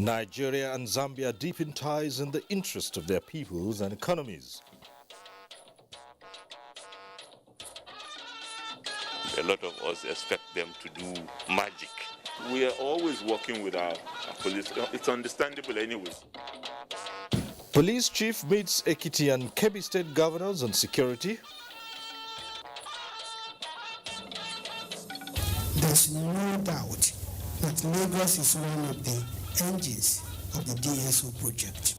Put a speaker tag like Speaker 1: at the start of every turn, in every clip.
Speaker 1: Nigeria and Zambia deepen ties in the interest of their peoples and economies.
Speaker 2: A lot of us expect them to do magic. We are always working with our police. It's understandable anyways.
Speaker 1: Police chief meets Ekiti and Kebbi state governors on security.
Speaker 3: There's no doubt that Lagos is one of the engines of the DSO project.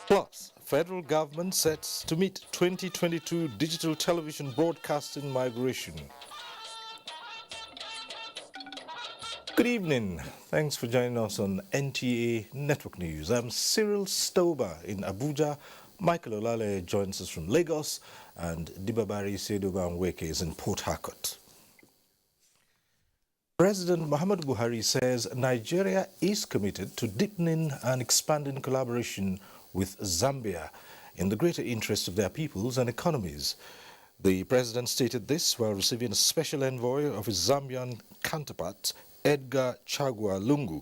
Speaker 1: Plus, federal government sets to meet 2022 digital television broadcasting migration. Good evening. Thanks for joining us on NTA Network News. I'm Cyril Stober in Abuja. Michael Olale joins us from Lagos, and Dibabari Sedobanweke is in Port Harcourt. President Muhammadu Buhari says Nigeria is committed to deepening and expanding collaboration with Zambia in the greater interest of their peoples and economies. The president stated this while receiving a special envoy of his Zambian counterpart, Edgar Chagwa Lungu.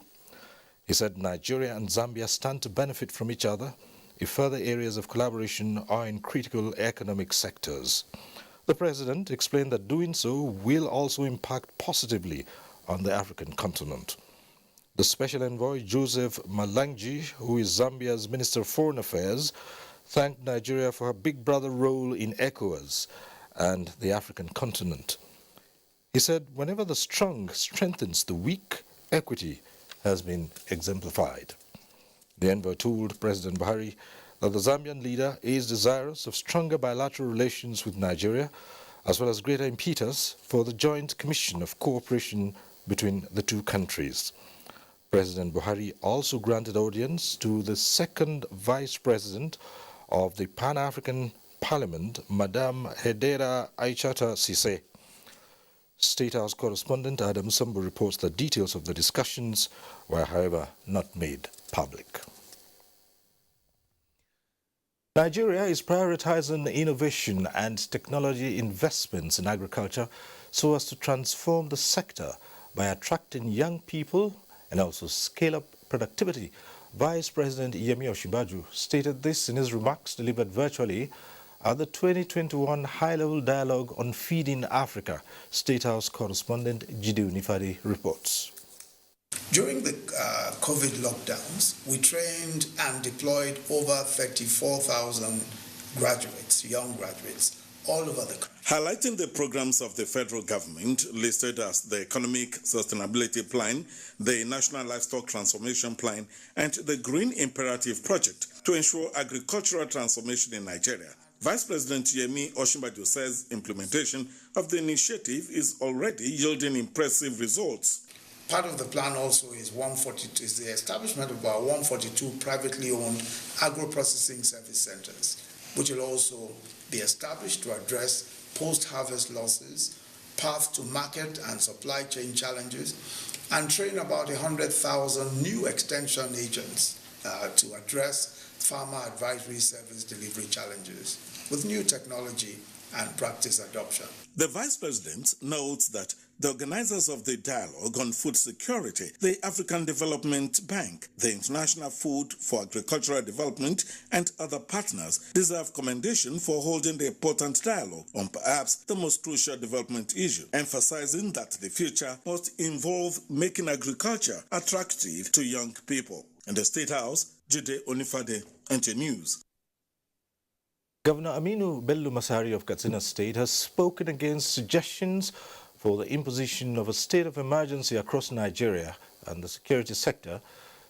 Speaker 1: He said Nigeria and Zambia stand to benefit from each other if further areas of collaboration are in critical economic sectors. The president explained that doing so will also impact positively on the African continent. The special envoy, Joseph Malangji, who is Zambia's Minister of Foreign Affairs, thanked Nigeria for her big brother role in ECOWAS and the African continent. He said, whenever the strong strengthens the weak, equity has been exemplified. The envoy told President Buhari that the Zambian leader is desirous of stronger bilateral relations with Nigeria, as well as greater impetus for the joint commission of cooperation between the two countries. President Buhari also granted audience to the second Vice President of the Pan-African Parliament, Madame Hedera Aichata Sise. State House correspondent Adam Sambu reports that details of the discussions were, however, not made public. Nigeria is prioritizing innovation and technology investments in agriculture so as to transform the sector by attracting young people and also scale up productivity. Vice President Yemi Osinbajo stated this in his remarks delivered virtually at the 2021 High-Level Dialogue on Feeding Africa. State House correspondent Jide Unifade reports.
Speaker 4: During the COVID lockdowns, we trained and deployed over 34,000 graduates, young graduates, all over the country.
Speaker 5: Highlighting the programs of the federal government listed as the Economic Sustainability Plan, the National Livestock Transformation Plan, and the Green Imperative Project to ensure agricultural transformation in Nigeria, Vice President Yemi Osinbajo says implementation of the initiative is already yielding impressive results.
Speaker 4: Part of the plan also is the establishment of about 142 privately owned agro-processing service centers, which will also be established to address post-harvest losses, path to market and supply chain challenges, and train about 100,000 new extension agents to address farmer advisory service delivery challenges with new technology and practice adoption.
Speaker 5: The Vice President notes that the organizers of the dialogue on food security, the African Development Bank, the International Food for Agricultural Development, and other partners deserve commendation for holding the important dialogue on perhaps the most crucial development issue, emphasizing that the future must involve making agriculture attractive to young people. In the State House, Jide Onifade, NTA News.
Speaker 1: Governor Aminu Bello Masari of Katsina State has spoken against suggestions for the imposition of a state of emergency across Nigeria and the security sector,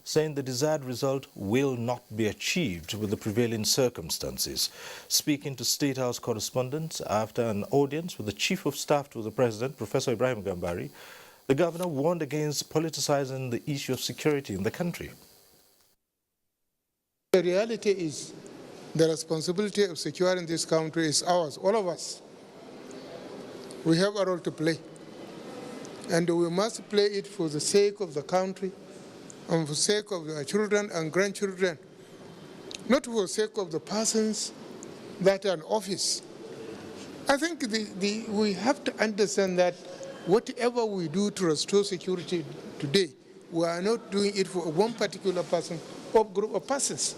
Speaker 1: saying the desired result will not be achieved with the prevailing circumstances. Speaking to State House correspondents after an audience with the Chief of Staff to the President, Professor Ibrahim Gambari, the governor warned against politicizing the issue of security in the country.
Speaker 6: The reality is the responsibility of securing this country is ours, all of us. We have a role to play, and we must play it for the sake of the country and for the sake of our children and grandchildren, not for the sake of the persons that are in office. I think we have to understand that whatever we do to restore security today We are not doing it for one particular person or group of persons.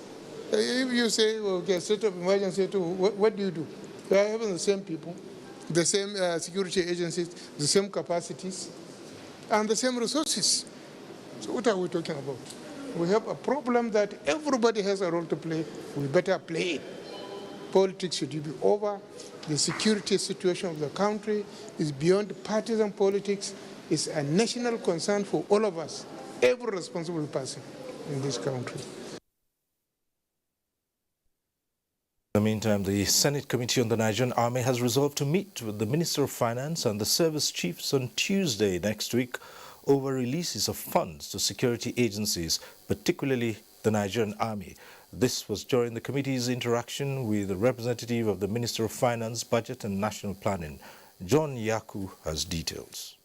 Speaker 6: If you say, okay, state of emergency, what do? We are having the same people, the same security agencies, the same capacities, and the same resources. So what are we talking about? We have a problem that everybody has a role to play. We better play it. Politics should be over. The security situation of the country is beyond partisan politics. It's a national concern for all of us, every responsible person in this country.
Speaker 1: In the meantime, the Senate Committee on the Nigerian Army has resolved to meet with the Minister of Finance and the service chiefs on Tuesday next week over releases of funds to security agencies, particularly the Nigerian Army. This was during the committee's interaction with a representative of the Minister of Finance, Budget and National Planning. John Yaku has details.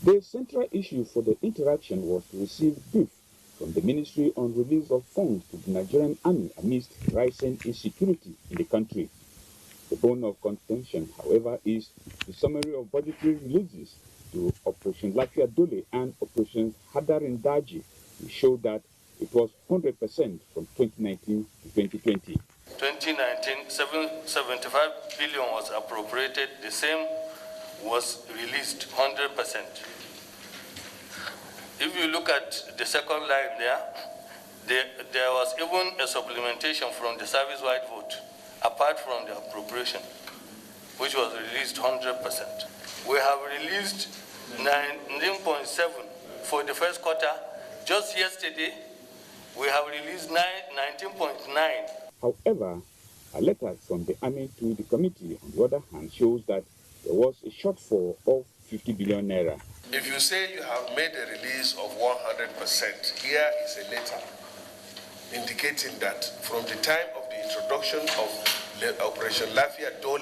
Speaker 7: The central issue for the interaction was to receive brief from the Ministry on release of funds to the Nigerian Army amidst rising insecurity in the country. The bone of contention, however, is the summary of budgetary releases to Operation Lafia Dole and Operation Hadarin Daji, which showed that it was 100% from 2019 to 2020.
Speaker 8: 2019, 75 billion was appropriated. The same was released 100%. If you look at the second line there was even a supplementation from the service-wide vote, apart from the appropriation, which was released 100%. We have released 19.7 for the first quarter. Just yesterday, we have released 19.9.
Speaker 7: However, a letter from the Army to the committee, on the other hand, shows that there was a shortfall of 50 billion naira.
Speaker 9: If you say you have made a release of 100%, here is a letter indicating that from the time of the introduction of Operation Lafia Dole,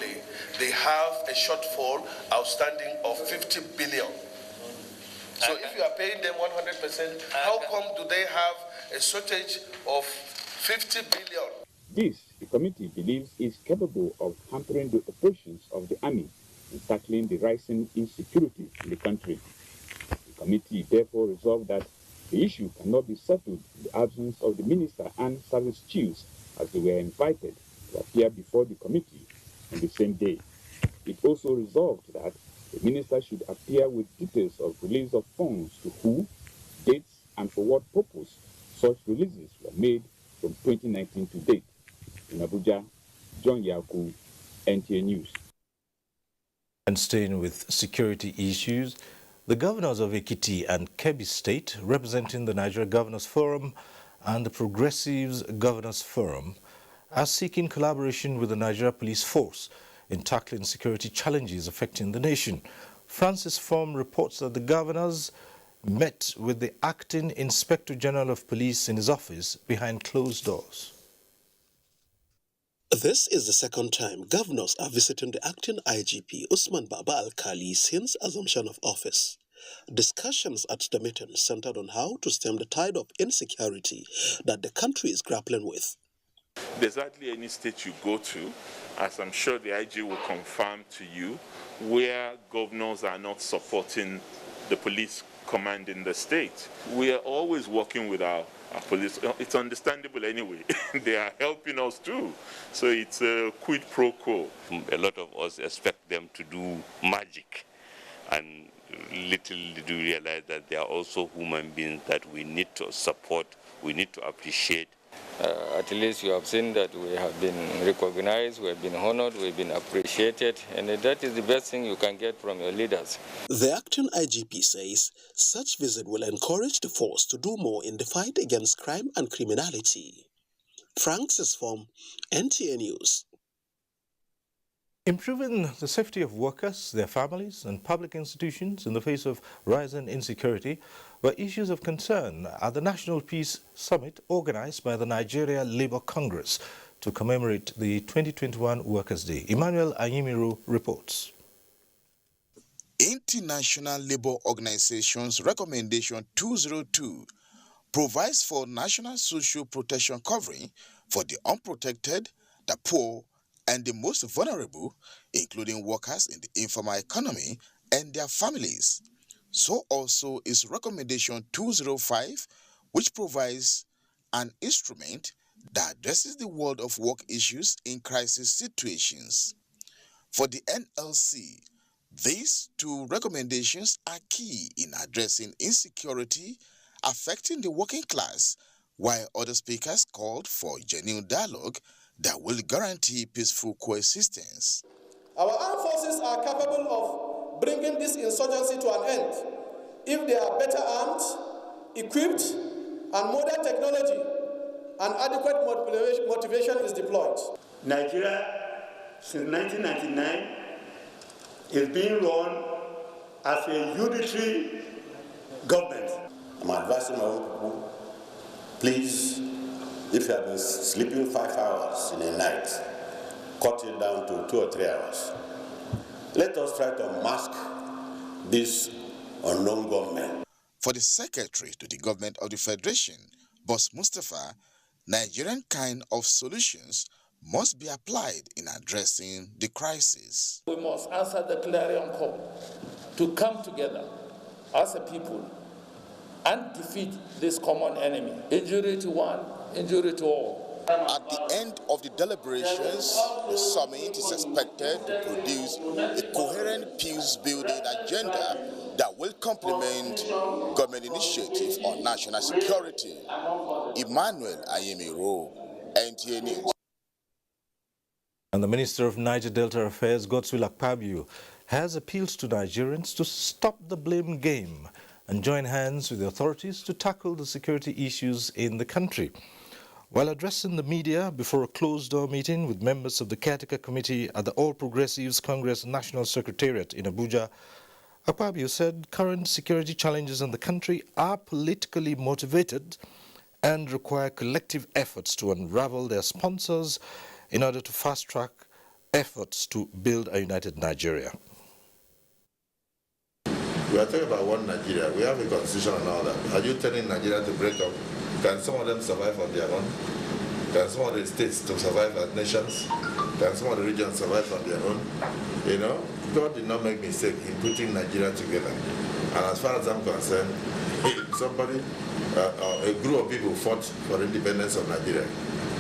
Speaker 9: they have a shortfall outstanding of 50 billion. So if you are paying them 100%, how come do they have a shortage of 50 billion?
Speaker 7: This, the committee believes, is capable of hampering the operations of the Army in tackling the rising insecurity in the country. The committee therefore resolved that the issue cannot be settled in the absence of the minister and service chiefs, as they were invited to appear before the committee on the same day. It also resolved that the minister should appear with details of release of funds to who, dates, and for what purpose such releases were made from 2019 to date. In Abuja, John Yaku, NTA News.
Speaker 1: And staying with security issues, the governors of Ekiti and Kebbi State, representing the Nigeria Governors Forum and the Progressives Governors Forum, are seeking collaboration with the Nigeria Police Force in tackling security challenges affecting the nation. Francis Form reports that the governors met with the Acting Inspector General of Police in his office behind closed doors.
Speaker 10: This is the second time governors are visiting the acting IGP Usman Baba Al-Khali since assumption of office. Discussions at the meeting centered on how to stem the tide of insecurity that the country is grappling with.
Speaker 2: There's hardly any state you go to, as I'm sure the IG will confirm to you, where governors are not supporting the police command in the state. We are always working with our police. It's understandable anyway. They are helping us too. So it's a quid pro quo.
Speaker 11: A lot of us expect them to do magic, and little do we realize that they are also human beings that we need to support, we need to appreciate.
Speaker 8: At least you have seen that we have been recognized, we have been honored, we've been appreciated, and that is the best thing you can get from your leaders.
Speaker 10: The acting IGP says such visit will encourage the force to do more in the fight against crime and criminality. Francis Form, NTA News.
Speaker 1: Improving the safety of workers, their families and public institutions in the face of rising insecurity were issues of concern at the National Peace Summit organized by the Nigeria Labour Congress to commemorate the 2021 Workers' Day. Emmanuel Ayimiru reports.
Speaker 12: International Labour Organization's Recommendation 202 provides for national social protection covering for the unprotected, the poor, and the most vulnerable, including workers in the informal economy and their families. So also is Recommendation 205, which provides an instrument that addresses the world of work issues in crisis situations. For the NLC, these two recommendations are key in addressing insecurity affecting the working class, while other speakers called for genuine dialogue that will guarantee peaceful coexistence.
Speaker 13: Our armed forces are capable of bringing this insurgency to an end if they are better armed, equipped, and modern technology and adequate motivation is deployed.
Speaker 14: Nigeria, since 1999, is being run as a unitary government.
Speaker 15: I'm advising my own people, please, if you have been sleeping 5 hours in a night, cut it down to 2 or 3 hours. Let us try to mask this unknown government.
Speaker 12: For the Secretary to the Government of the Federation, Boss Mustafa, Nigerian kind of solutions must be applied in addressing the crisis.
Speaker 16: We must answer the clarion call to come together as a people and defeat this common enemy. Injury to one, injury to all.
Speaker 12: At the end of the deliberations, the summit is expected to produce a coherent peace-building agenda that will complement government initiative on national security. Emmanuel Ayemiro, NTA News.
Speaker 1: And the Minister of Niger Delta Affairs, Godswill Akpabio, has appealed to Nigerians to stop the blame game and join hands with the authorities to tackle the security issues in the country. While addressing the media before a closed-door meeting with members of the Caretaker Committee at the All Progressives Congress National Secretariat in Abuja, Akpabio said current security challenges in the country are politically motivated and require collective efforts to unravel their sponsors in order to fast-track efforts to build a united Nigeria.
Speaker 17: We are talking about one Nigeria. We have a constitution and all that. Are you telling Nigeria to break up? Can some of them survive on their own? Can some of the states to survive as nations? Can some of the regions survive on their own? You know, God did not make mistake in putting Nigeria together. And as far as I'm concerned, somebody, a group of people fought for the independence of Nigeria,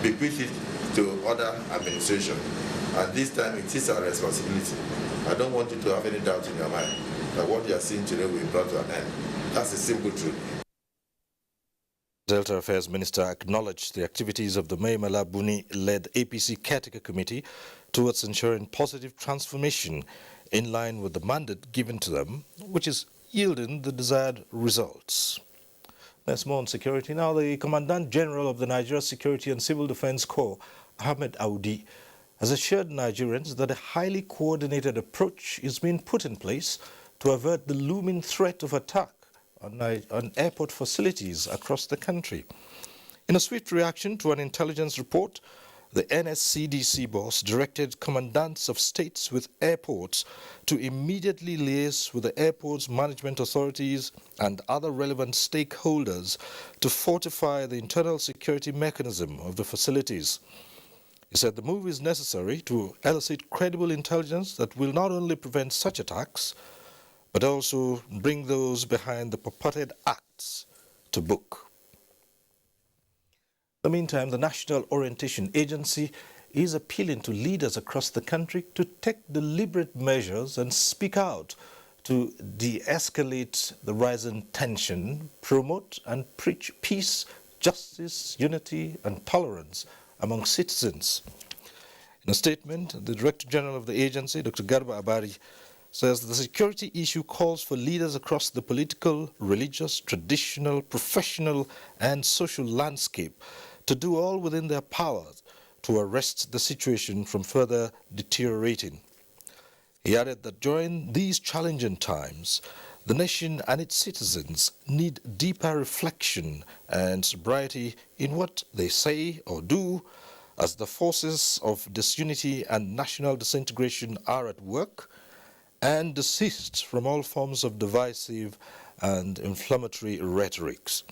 Speaker 17: bequeathed it to other administration. And this time it is our responsibility. I don't want you to have any doubt in your mind that what you are seeing today will be brought to an end. That's the simple truth.
Speaker 1: Delta Affairs Minister acknowledged the activities of the Mai Mala Buni-led APC Caretaker Committee towards ensuring positive transformation in line with the mandate given to them, which is yielding the desired results. There's more on security. Now, the Commandant General of the Nigeria Security and Civil Defense Corps, Ahmed Audi, has assured Nigerians that a highly coordinated approach is being put in place to avert the looming threat of attack on airport facilities across the country. In a swift reaction to an intelligence report, the NSCDC boss directed commandants of states with airports to immediately liaise with the airport's management authorities and other relevant stakeholders to fortify the internal security mechanism of the facilities. He said the move is necessary to elicit credible intelligence that will not only prevent such attacks, but also bring those behind the purported acts to book. In the meantime, the National Orientation Agency is appealing to leaders across the country to take deliberate measures and speak out to de-escalate the rising tension, promote and preach peace, justice, unity and tolerance among citizens. In a statement, the Director General of the agency, Dr. Garba Abari, says the security issue calls for leaders across the political, religious, traditional, professional and social landscape to do all within their powers to arrest the situation from further deteriorating. He added that during these challenging times, the nation and its citizens need deeper reflection and sobriety in what they say or do, as the forces of disunity and national disintegration are at work, and desist from all forms of divisive and inflammatory rhetorics.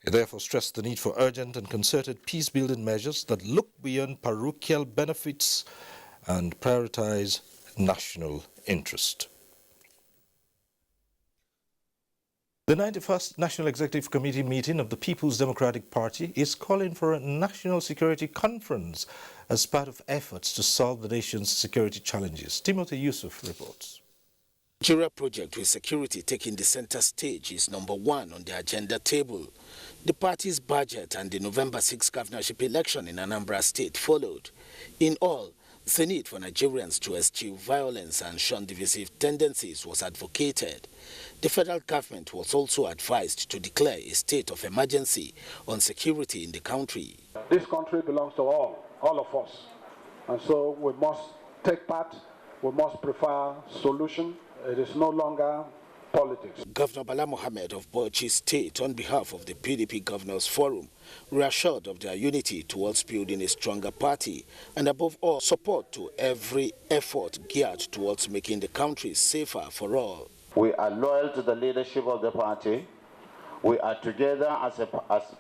Speaker 1: He therefore stressed the need for urgent and concerted peace-building measures that look beyond parochial benefits and prioritize national interest. The 91st National Executive Committee meeting of the People's Democratic Party is calling for a national security conference as part of efforts to solve the nation's security challenges. Timothy Yusuf reports.
Speaker 18: Nigeria project with security taking the center stage is number one on the agenda table. The party's budget and the November 6 governorship election in Anambra State followed. In all, the need for Nigerians to eschew violence and shun divisive tendencies was advocated. The federal government was also advised to declare a state of emergency on security in the country.
Speaker 19: This country belongs to all of us. And so we must take part, we must prefer solution. It is no longer politics.
Speaker 18: Governor Bala Mohammed of Bauchi State, on behalf of the PDP Governors Forum, reassured of their unity towards building a stronger party and above all, support to every effort geared towards making the country safer for all.
Speaker 20: We are loyal to the leadership of the party. We are together as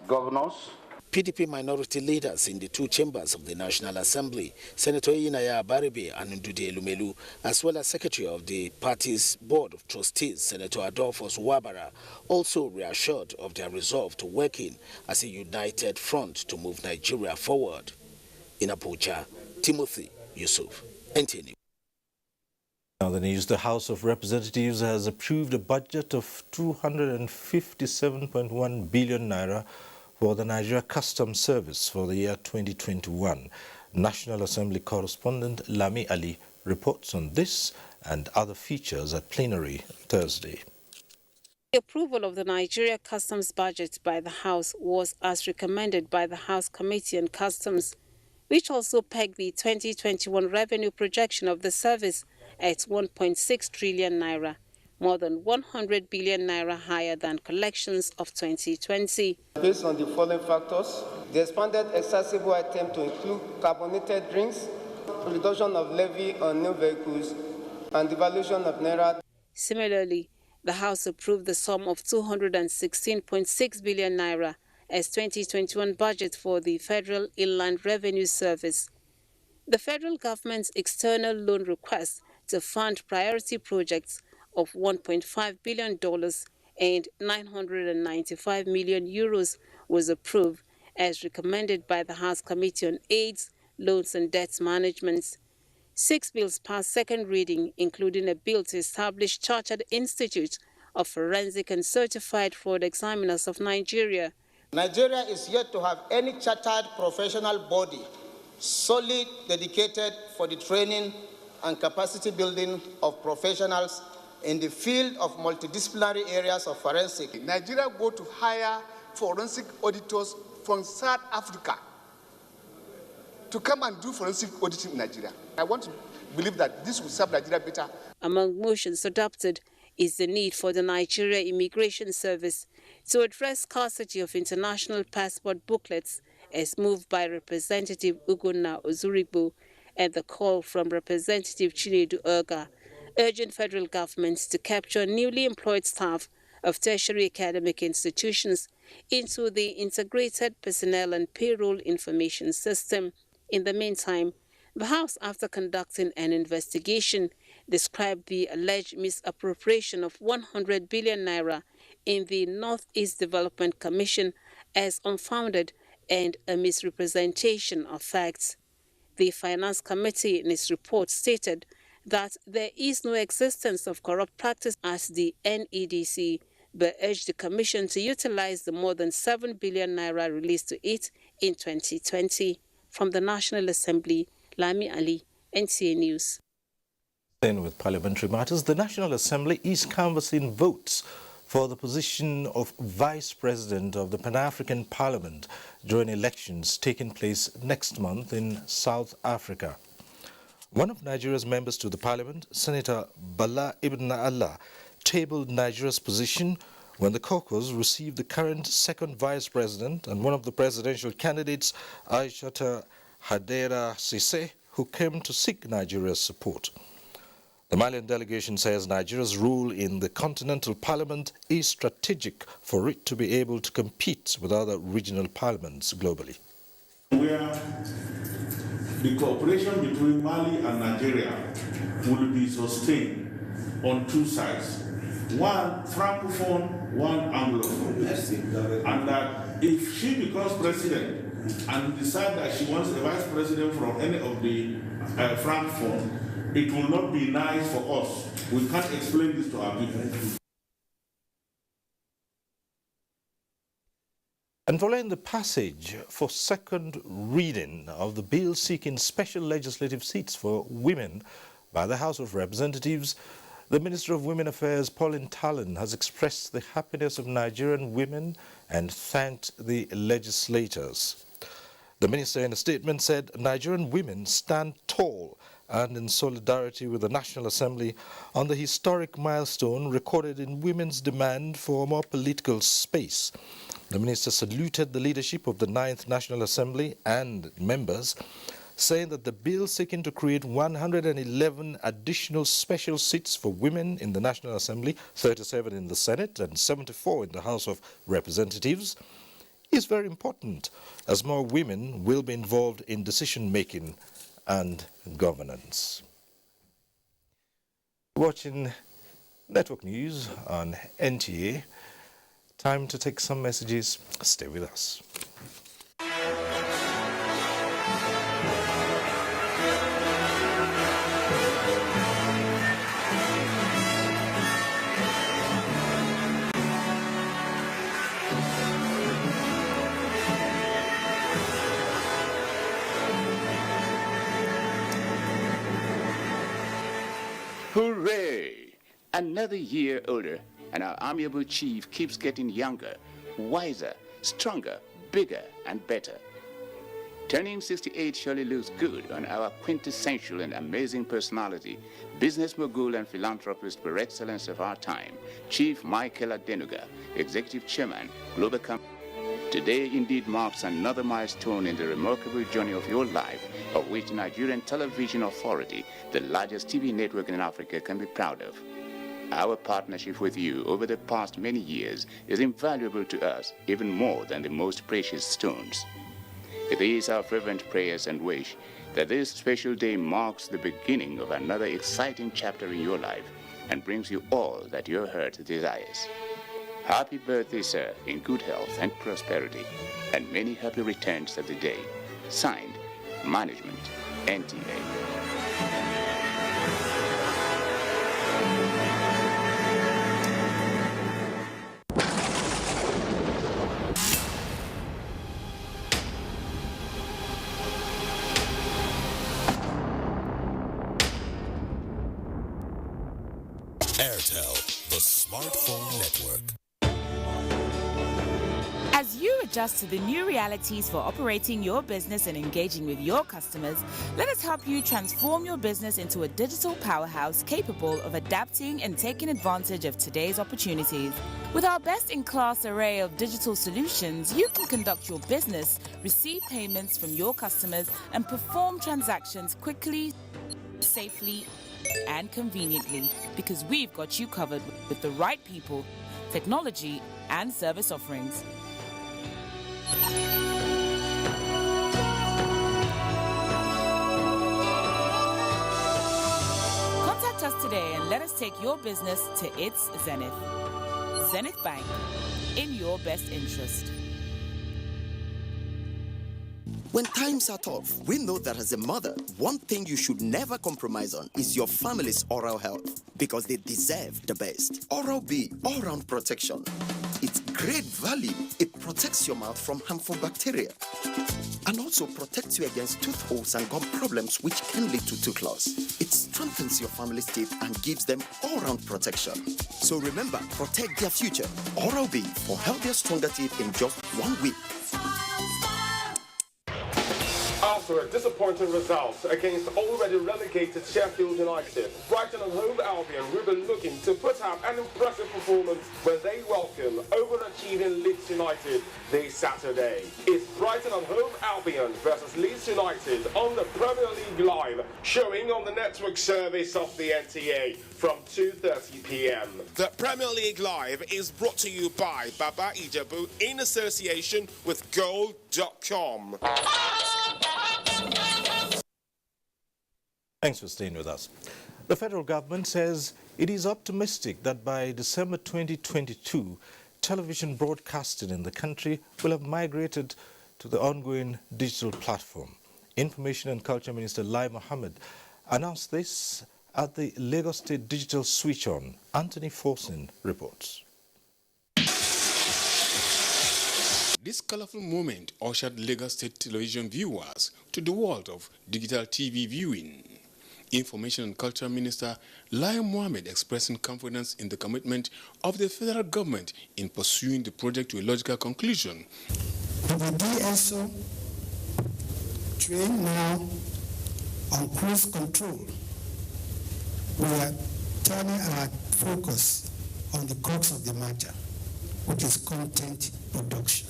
Speaker 20: governors.
Speaker 18: PDP minority leaders in the two chambers of the National Assembly, Senator Inaya Baribe and Ndude Lumelu, as well as Secretary of the party's Board of Trustees, Senator Adolphus Wabara, also reassured of their resolve to work in as a united front to move Nigeria forward. In Abuja, Timothy Yusuf, NTA News.
Speaker 1: Now the news, the House of Representatives has approved a budget of 257.1 billion naira for the Nigeria Customs Service for the year 2021. National Assembly correspondent Lami Ali reports on this and other features at plenary Thursday.
Speaker 21: The approval of the Nigeria Customs budget by the House was as recommended by the House Committee on Customs, which also pegged the 2021 revenue projection of the service at 1.6 trillion naira, more than 100 billion naira higher than collections of 2020.
Speaker 22: Based on the following factors, the expanded accessible item to include carbonated drinks, reduction of levy on new vehicles, and devaluation of naira.
Speaker 21: Similarly, the House approved the sum of 216.6 billion naira as 2021 budget for the Federal Inland Revenue Service. The federal government's external loan request to fund priority projects of $1.5 billion and 995 million euros was approved as recommended by the House Committee on AIDS, Loans and Debt Management. 6 bills passed second reading, including a bill to establish Chartered Institute of Forensic and Certified Fraud Examiners of Nigeria.
Speaker 23: Nigeria is yet to have any chartered professional body solely dedicated for the training and capacity building of professionals in the field of multidisciplinary areas of forensic.
Speaker 24: Nigeria go to hire forensic auditors from South Africa to come and do forensic auditing in Nigeria. I want to believe that this will serve Nigeria better.
Speaker 21: Among motions adopted is the need for the Nigeria Immigration Service to address scarcity of international passport booklets as moved by Representative Ugonna Ozurigbo and the call from Representative Chinedu Urga, urging federal governments to capture newly employed staff of tertiary academic institutions into the Integrated Personnel and Payroll Information System. In the meantime, the House, after conducting an investigation, described the alleged misappropriation of 100 billion naira in the Northeast Development Commission as unfounded and a misrepresentation of facts. The Finance Committee in its report stated that there is no existence of corrupt practice at the NEDC, but urged the Commission to utilize the more than 7 billion naira released to it in 2020. From the National Assembly, Lami Ali, NTA News.
Speaker 1: Then with parliamentary matters, the National Assembly is canvassing votes for the position of Vice President of the Pan-African Parliament during elections taking place next month in South Africa. One of Nigeria's members to the Parliament, Senator Bala Ibn Allah, tabled Nigeria's position when the caucus received the current second Vice President and one of the presidential candidates, Aishata Hadera Sise, who came to seek Nigeria's support. The Malian delegation says Nigeria's role in the Continental Parliament is strategic for it to be able to compete with other regional parliaments globally.
Speaker 25: Where the cooperation between Mali and Nigeria will be sustained on two sides. one francophone, one anglophone. And that if she becomes president and decide that she wants a vice president from any of the francophone, it will not be nice for us. We can't explain this to our people.
Speaker 1: And following the passage for second reading of the bill seeking special legislative seats for women by the House of Representatives, the Minister of Women Affairs, Pauline Talon, has expressed the happiness of Nigerian women and thanked the legislators. The minister in a statement said Nigerian women stand tall and in solidarity with the National Assembly on the historic milestone recorded in women's demand for more political space. The minister saluted the leadership of the 9th National Assembly and members, saying that the bill seeking to create 111 additional special seats for women in the National Assembly, 37 in the Senate and 74 in the House of Representatives, is very important, as more women will be involved in decision-making and governance. Watching Network News on NTA. Time to take some messages. Stay with us.
Speaker 3: Hooray! Another year older, and our amiable chief keeps getting younger, wiser, stronger, bigger, and better. Turning 68 surely looks good on our quintessential and amazing personality, business mogul and philanthropist per excellence of our time, Chief Michael Adenuga, Executive Chairman, Global Company. Today indeed marks another milestone in the remarkable journey of your life, of which the Nigerian Television Authority, the largest TV network in Africa, can be proud of. Our partnership with you over the past many years is invaluable to us, even more than the most precious stones. It is our fervent prayers and wish that this special day marks the beginning of another exciting chapter in your life and brings you all that your heart desires. Happy birthday, sir, in good health and prosperity, and many happy returns of the day. Signed, Management, NTA.
Speaker 4: Airtel, the smartphone network.
Speaker 5: As you adjust to the new realities for operating your business and engaging with your customers, let us help you transform your business into a digital powerhouse capable of adapting and taking advantage of today's opportunities. With our best-in-class array of digital solutions, you can conduct your business, receive payments from your customers, and perform transactions quickly, safely, and conveniently, because we've got you covered with the right people, technology, and service offerings. Contact us today and let us take your business to its zenith. Zenith Bank, in your best interest.
Speaker 6: When times are tough, we know that as a mother, one thing you should never compromise on is your family's oral health, because they deserve the best. Oral-B, all-round protection. It's great value. It protects your mouth from harmful bacteria and also protects you against tooth holes and gum problems, which can lead to tooth loss. It strengthens your family's teeth and gives them all-round protection. So remember, protect their future. Oral-B for healthier, stronger teeth in just 1 week.
Speaker 9: After a disappointing result against already relegated Sheffield United, Brighton and home Albion will be looking to put up an impressive performance when they welcome overachieving Leeds United this Saturday. It's Brighton and home Albion versus Leeds United on the Premier League Live, showing on the network service of the NTA from 2:30 p.m.
Speaker 26: The Premier League Live is brought to you by Baba Ijebu in association with Gold.com.
Speaker 1: Thanks for staying with us. The federal government says It is optimistic that by December 2022, television broadcasting in the country will have migrated to the ongoing digital platform. Information and Culture Minister Lai Mohammed announced this at the Lagos State Digital Switch On. Anthony Forson reports.
Speaker 2: This colorful moment ushered Lagos State television viewers to the world of digital TV viewing. Information and Culture Minister Lai Mohammed expressing confidence in the commitment of the federal government in pursuing the project to a logical conclusion.
Speaker 7: The DSO trained now on cruise control. We are turning our focus on the crux of the matter, which is content production.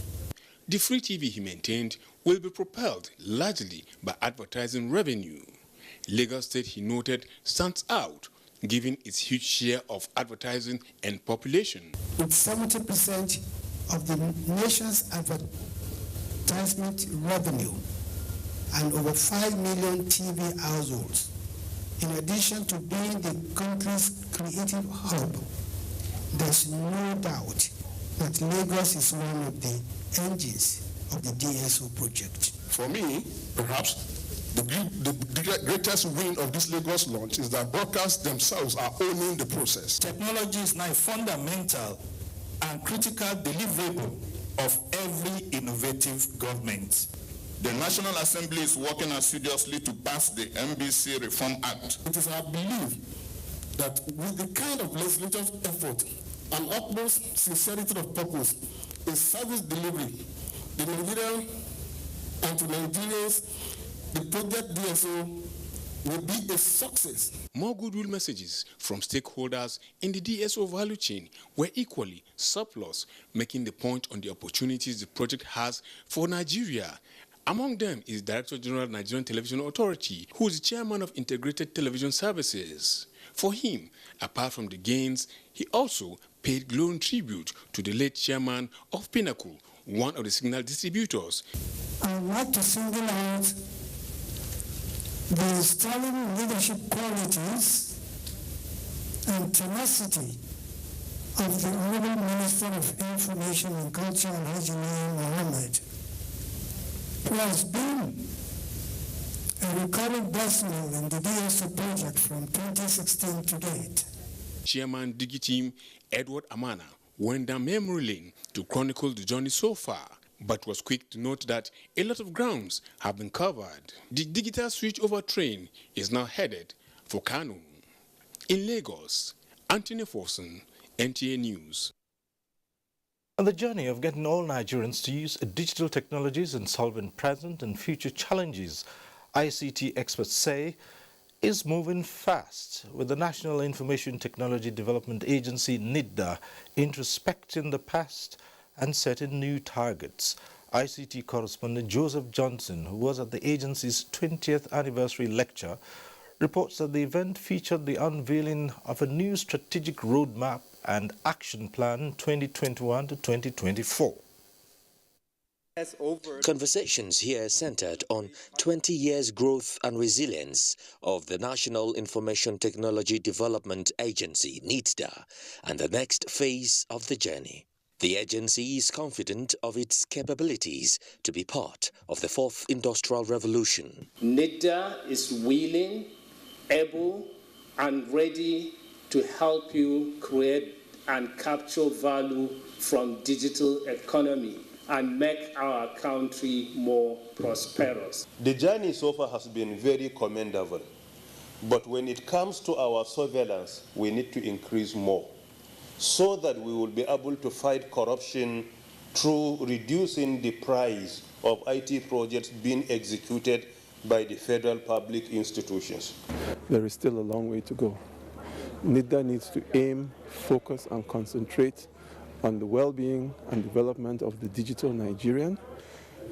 Speaker 2: The free TV, he maintained, will be propelled largely by advertising revenue. Lagos State, he noted, stands out, given its huge share of advertising and population.
Speaker 7: With 70% of the nation's advertisement revenue and over 5 million TV households, in addition to being the country's creative hub, there's no doubt that Lagos is one of the engines of the DSO project.
Speaker 8: For me, perhaps, the greatest win of this Lagos launch is that broadcasts themselves are owning the process.
Speaker 10: Technology is now a fundamental and critical deliverable of every innovative government.
Speaker 8: The National Assembly is working assiduously to pass the MBC Reform Act.
Speaker 10: It is our belief that with the kind of legislative effort and utmost sincerity of purpose in service delivery, the Nigerian and to Nigerians, the project DSO will be a success.
Speaker 2: More goodwill messages from stakeholders in the DSO value chain were equally surplus, making the point on the opportunities the project has for Nigeria. Among them is Director General of Nigerian Television Authority, who is the chairman of Integrated Television Services. For him, apart from the gains, he also paid glowing tribute to the late chairman of Pinnacle, one of the signal distributors.
Speaker 7: I would like to single out the sterling leadership qualities and tenacity of the Honorable Minister of Information and Culture, Alhaji Mohammed, who has been a recurring blessing in the DSO project from 2016 to date.
Speaker 2: Chairman DigiTeam Edward Amana went down memory lane to chronicle the journey so far, but was quick to note that a lot of grounds have been covered. The digital switchover train is now headed for Kano. In Lagos, Anthony Forson, NTA News.
Speaker 1: On the journey of getting all Nigerians to use digital technologies in solving present and future challenges, ICT experts say, is moving fast, with the National Information Technology Development Agency, NIDDA, introspecting the past and setting new targets. ICT correspondent Joseph Johnson, who was at the agency's 20th anniversary lecture, reports that the event featured the unveiling of a new strategic roadmap and action plan 2021 to 2024.
Speaker 11: Conversations here centered on 20 years growth and resilience of the National Information Technology Development Agency, NIDDA, and the next phase of the journey. The agency is confident of its capabilities to be part of the fourth industrial revolution.
Speaker 13: NIDDA is willing, able, and ready to help you create and capture value from digital economy and make our country more prosperous.
Speaker 27: The journey so far has been very commendable, but when it comes to our surveillance, we need to increase more so that we will be able to fight corruption through reducing the price of IT projects being executed by the federal public institutions.
Speaker 28: There is still a long way to go. NIDDA needs to aim, focus, and concentrate on the well-being and development of the digital Nigerian.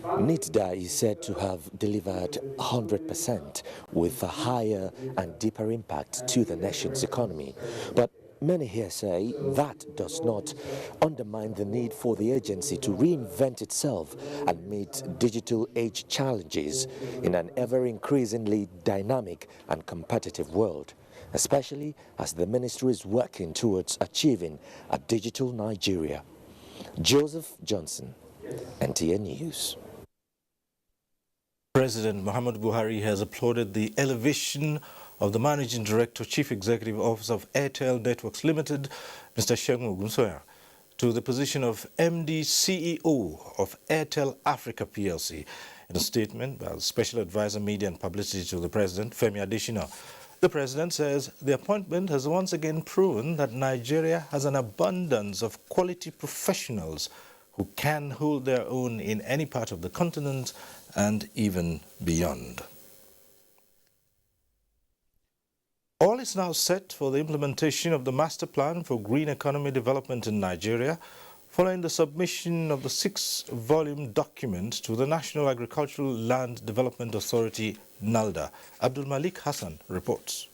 Speaker 11: NIDDA is said to have delivered 100% with a higher and deeper impact to the nation's economy. But many here say that does not undermine the need for the agency to reinvent itself and meet digital age challenges in an ever-increasingly dynamic and competitive world. especially as the ministry is working towards achieving a digital Nigeria. Joseph Johnson, NTA News.
Speaker 1: President Muhammadu Buhari has applauded the elevation of the Managing Director, Chief Executive Officer of Airtel Networks Limited, Mr. Segun Ogunsoya, to the position of MD CEO of Airtel Africa PLC. In a statement by Special Advisor Media and Publicity to the President, Femi Adesina, the President says the appointment has once again proven that Nigeria has an abundance of quality professionals who can hold their own in any part of the continent and even beyond. All is now set for the implementation of the Master Plan for Green Economy Development in Nigeria, following the submission of the 6-volume document to the National Agricultural Land Development Authority, NALDA. Abdul Malik Hassan reports.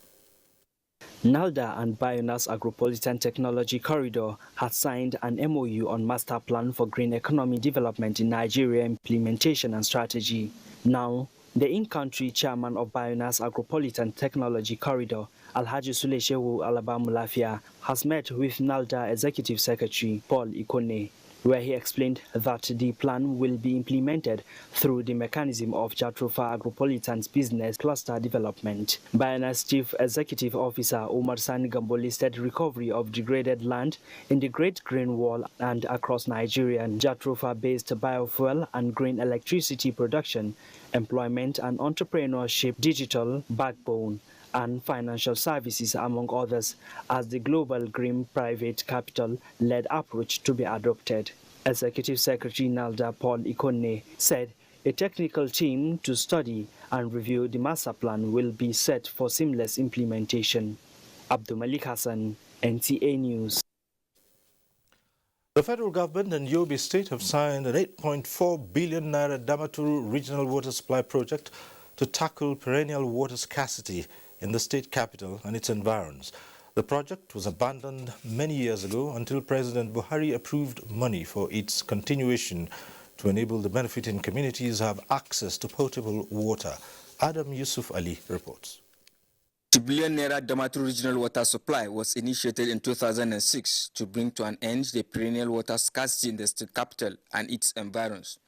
Speaker 12: NALDA and Bionas Agropolitan Technology Corridor had signed an MOU on Master Plan for Green Economy Development in Nigeria implementation and strategy. Now, the in-country chairman of Bionas Agropolitan Technology Corridor, Alhaji Suleshewu Alabamulafia, has met with NALDA Executive Secretary Paul Ikone, where he explained that the plan will be implemented through the mechanism of Jatrofa Agropolitan's business cluster development. Bionas Chief Executive Officer Omar Sani Gambo listed recovery of degraded land in the Great Green Wall and across Nigeria, Jatrofa-based biofuel and green electricity production, employment and entrepreneurship, digital backbone, and financial services, among others, as the global green private capital-led approach to be adopted. Executive Secretary NALDA Paul Ikone said a technical team to study and review the master plan will be set for seamless implementation. Abdul Malik Hassan, NTA News.
Speaker 1: The federal government and Yobe State have signed an 8.4 billion naira Damaturu Regional Water Supply Project to tackle perennial water scarcity in the state capital and its environs. The project was abandoned many years ago until President Buhari approved money for its continuation to enable the benefiting communities have access to potable water. Adam Yusuf Ali reports.
Speaker 14: The billion naira Damaturu Regional Water Supply was initiated in 2006 to bring to an end the perennial water scarcity in the state capital and its environs.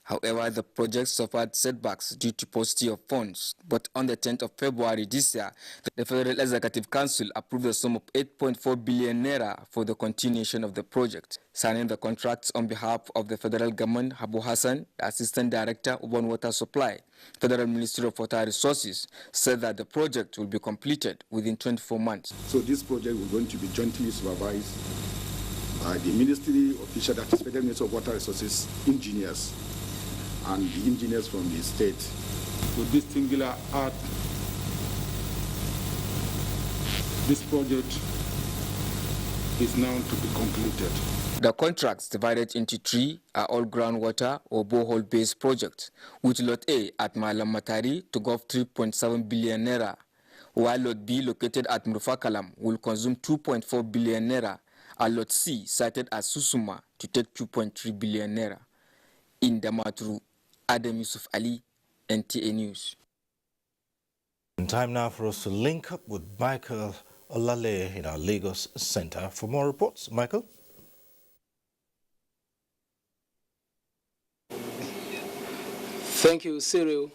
Speaker 14: However, the project suffered setbacks due to paucity of funds. But on the 10th of February this year, the Federal Executive Council approved a sum of 8.4 billion naira for the continuation of the project. Signing the contracts on behalf of the federal government, Habu Hassan, the Assistant Director of Water Supply, Federal Ministry of Water Resources, said that the project will be completed within 24 months.
Speaker 15: So this project is going to be jointly supervised by the ministry official, that is Federal Ministry of Water Resources, engineers, and the engineers from the state. With this singular act, this project is now to be completed.
Speaker 14: The contracts, divided into 3, are all groundwater or borehole-based projects, with Lot A at Malam Matari to go 3.7 billion naira, while Lot B, located at Murfakalam, will consume 2.4 billion naira, and Lot C, sited at Susuma, to take 2.3 billion naira. In Damaturu, Adam Yusuf Ali, NTA News.
Speaker 1: Time now for us to link up with Michael Olale in our Lagos Center for more reports. Michael?
Speaker 16: Thank you, Cyril.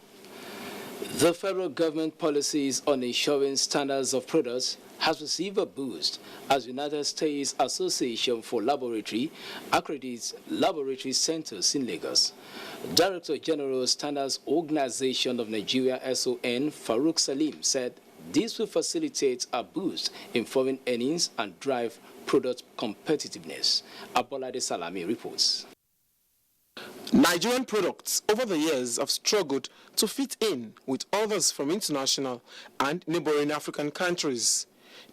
Speaker 16: The federal government policies on ensuring standards of products has received a boost as United States Association for Laboratory accredits laboratory centers in Lagos. Director General Standards Organization of Nigeria SON Farouk Salim said this will facilitate a boost in foreign earnings and drive product competitiveness. Abolade Salami reports.
Speaker 17: Nigerian products over the years have struggled to fit in with others from international and neighboring African countries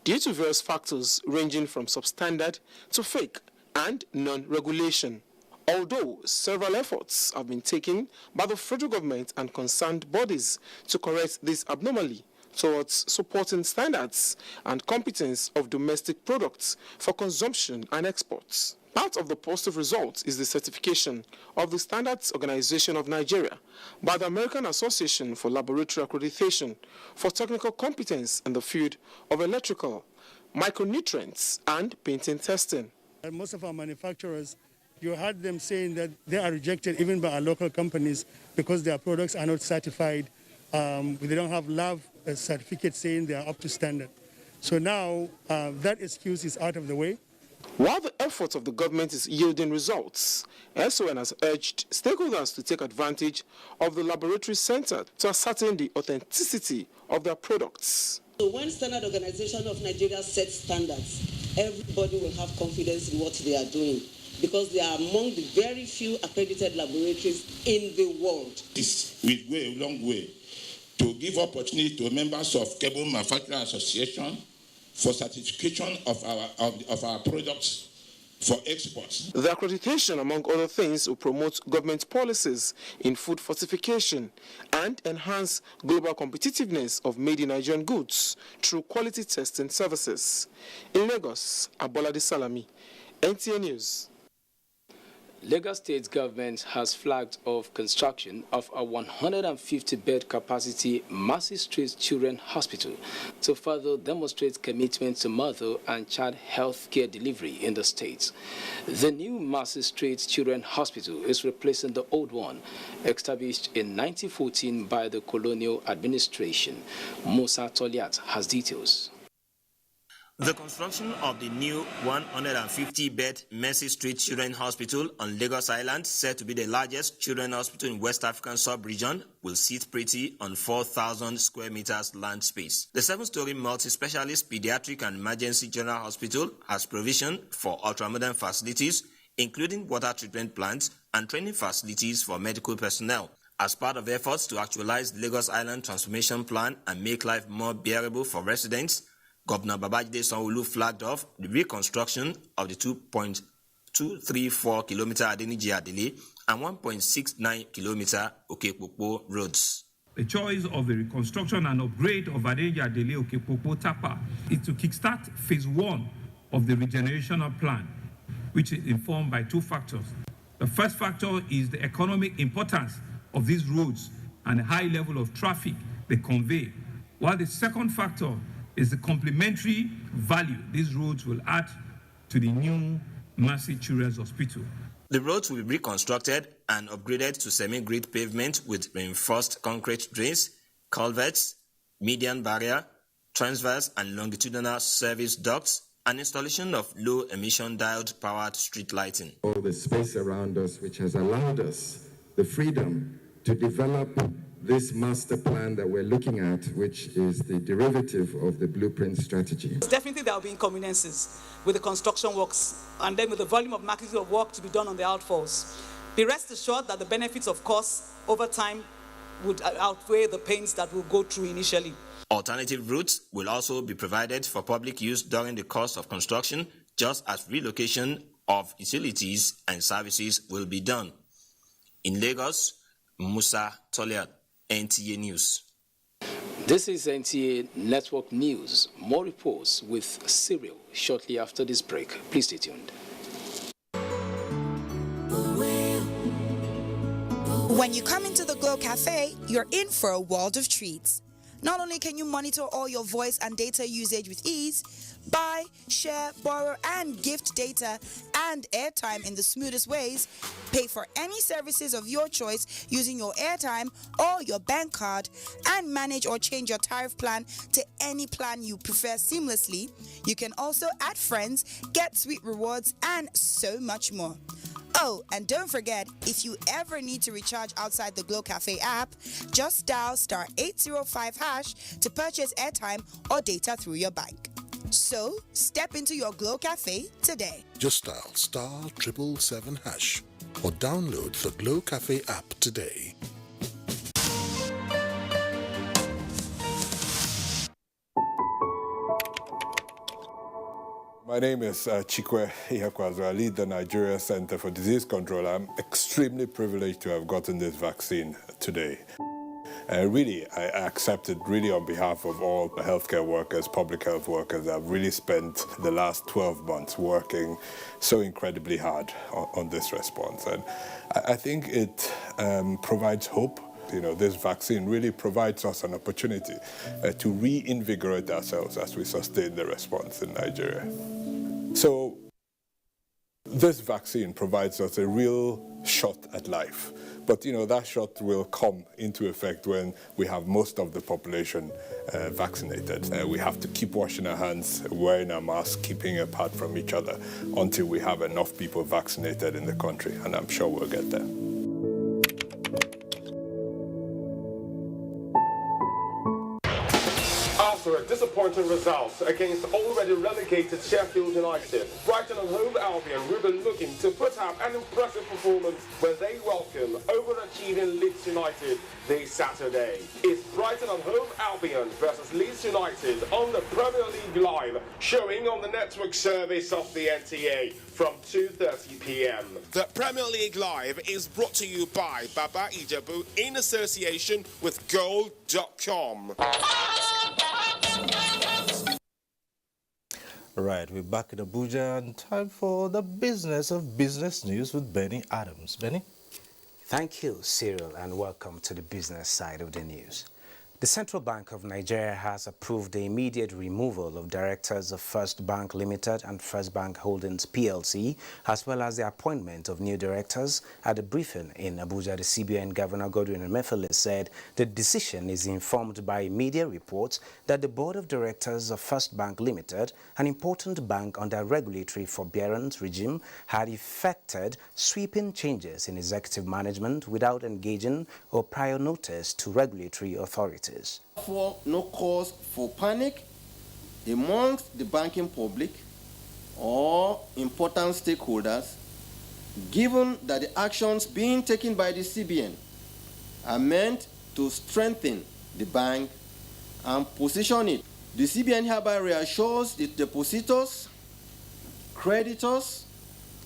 Speaker 17: due to various factors ranging from substandard to fake and non-regulation. Although several efforts have been taken by the federal government and concerned bodies to correct this abnormally, towards supporting standards and competence of domestic products for consumption and exports. Part of the positive result is the certification of the Standards Organization of Nigeria by the American Association for Laboratory Accreditation for technical competence in the field of electrical, micronutrients, and painting testing.
Speaker 18: And most of our manufacturers, you heard them saying that they are rejected even by our local companies because their products are not certified. They don't have lab certificates saying they are up to standard. So now that excuse is out of the way.
Speaker 17: While the effort of the government is yielding results, SON has urged stakeholders to take advantage of the laboratory center to ascertain the authenticity of their products.
Speaker 19: So when Standard Organization of Nigeria sets standards, everybody will have confidence in what they are doing because they are among the very few accredited laboratories in the world.
Speaker 20: This will go a long way to give opportunity to members of Cable Manufacturing Association for certification of our products for exports.
Speaker 17: The accreditation, among other things, will promote government policies in food fortification and enhance global competitiveness of made-in-Nigerian goods through quality testing services. In Lagos, Abolade Salami, NTA News.
Speaker 16: Lagos State government has flagged off construction of a 150-bed capacity Mercy Street Children's Hospital to further demonstrate commitment to mother and child health care delivery in the state. The new Mercy Street Children's Hospital is replacing the old one, established in 1914 by the colonial administration. Musa Toliat has details.
Speaker 21: The construction of the new 150-bed Mercy Street Children's Hospital on Lagos Island, said to be the largest children's hospital in West African sub-region, will sit pretty on 4,000 square meters land space. The 7-story multi-specialist pediatric and emergency general hospital has provision for ultramodern facilities, including water treatment plants and training facilities for medical personnel. As part of efforts to actualize the Lagos Island Transformation Plan and make life more bearable for residents, Governor Babajide Sanwo-Olu flagged off the reconstruction of the 2.234 kilometer Adeniji-Adele and 1.69 kilometer Okepopo roads.
Speaker 22: The choice of the reconstruction and upgrade of Adeniji-Adele Okepopo Tapa is to kickstart phase 1 of the regenerational plan, which is informed by 2 factors. The first factor is the economic importance of these roads and the high level of traffic they convey, while the second factor is the complementary value these roads will add to the new Mercy Children's Hospital.
Speaker 21: The roads will be reconstructed and upgraded to semi-grid pavement with reinforced concrete drains, culverts, median barrier, transverse and longitudinal service ducts, and installation of low-emission diode-powered street lighting.
Speaker 23: All the space around us, which has allowed us the freedom to develop this master plan that we're looking at, which is the derivative of the blueprint strategy.
Speaker 24: Definitely there will be inconveniences with the construction works and then with the volume of magnitude of work to be done on the outfalls. Be rest assured that the benefits of course over time would outweigh the pains that we'll go through initially.
Speaker 21: Alternative routes will also be provided for public use during the course of construction, just as relocation of utilities and services will be done. In Lagos, Musa Toliat, NTA News.
Speaker 16: This is NTA Network News. More reports with Cyril shortly after this break. Please stay tuned.
Speaker 25: When you come into the Glow Cafe, you're in for a world of treats. Not only can you monitor all your voice and data usage with ease, buy, share, borrow, and gift data and airtime in the smoothest ways, pay for any services of your choice using your airtime or your bank card, and manage or change your tariff plan to any plan you prefer seamlessly. You can also add friends, get sweet rewards, and so much more. Oh, and don't forget, if you ever need to recharge outside the Glow Cafe app, just dial *805# to purchase airtime or data through your bank. So, step into your Glow Cafe today.
Speaker 29: Just dial *777# or download the Glow Cafe app today.
Speaker 30: My name is Chikwe Iyakwazu. I lead the Nigeria Center for Disease Control. I'm extremely privileged to have gotten this vaccine today. really, I accept it really on behalf of all the healthcare workers, public health workers that have really spent the last 12 months working so incredibly hard on this response. And I think it provides hope. You know, this vaccine really provides us an opportunity to reinvigorate ourselves as we sustain the response in Nigeria. So this vaccine provides us a real shot at life. But, you know, that shot will come into effect when we have most of the population vaccinated. We have to keep washing our hands, wearing our masks, keeping apart from each other until we have enough people vaccinated in the country. And I'm sure we'll get there.
Speaker 2: After a disappointing result against already relegated Sheffield United, Brighton and home Albion will be looking to put up an impressive performance when they welcome overachieving Leeds United this Saturday. It's Brighton and home Albion versus Leeds United on the Premier League Live, showing on the network service of the NTA from 2:30 p.m. The Premier League Live is brought to you by Baba Ijebu in association with Gold.com.
Speaker 1: Right, we're back in Abuja and time for the business of business news with Benny Adams. Benny?
Speaker 3: Thank you, Cyril, and welcome to the business side of the news. The Central Bank of Nigeria has approved the immediate removal of directors of First Bank Limited and First Bank Holdings PLC, as well as the appointment of new directors. At a briefing in Abuja, the CBN Governor Godwin Emefiele said the decision is informed by media reports that the Board of Directors of First Bank Limited, an important bank under regulatory forbearance regime, had effected sweeping changes in executive management without engaging or prior notice to regulatory authorities.
Speaker 4: Therefore, no cause for panic amongst the banking public or important stakeholders, given that the actions being taken by the CBN are meant to strengthen the bank and position it. The CBN hereby reassures the depositors, creditors,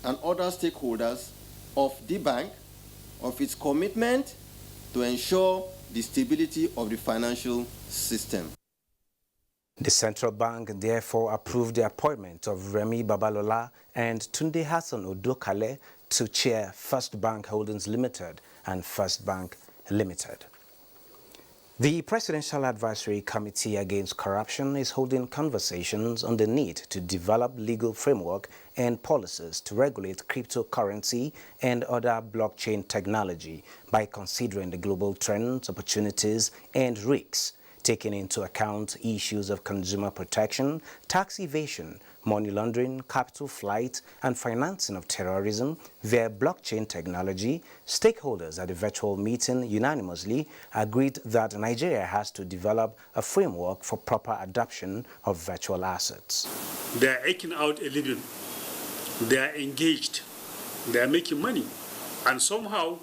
Speaker 4: and other stakeholders of the bank of its commitment to ensure the stability of the financial system.
Speaker 3: The central bank therefore approved the appointment of Remi Babalola and Tunde Hassan Odokale to chair First Bank Holdings Limited and First Bank Limited. The Presidential Advisory Committee Against Corruption is holding conversations on the need to develop legal framework and policies to regulate cryptocurrency and other blockchain technology by considering the global trends, opportunities, and risks, taking into account issues of consumer protection, tax evasion, money laundering, capital flight, and financing of terrorism via blockchain technology. Stakeholders at the virtual meeting unanimously agreed that Nigeria has to develop a framework for proper adoption of virtual assets.
Speaker 5: They are eking out a living. They are engaged. They are making money. And somehow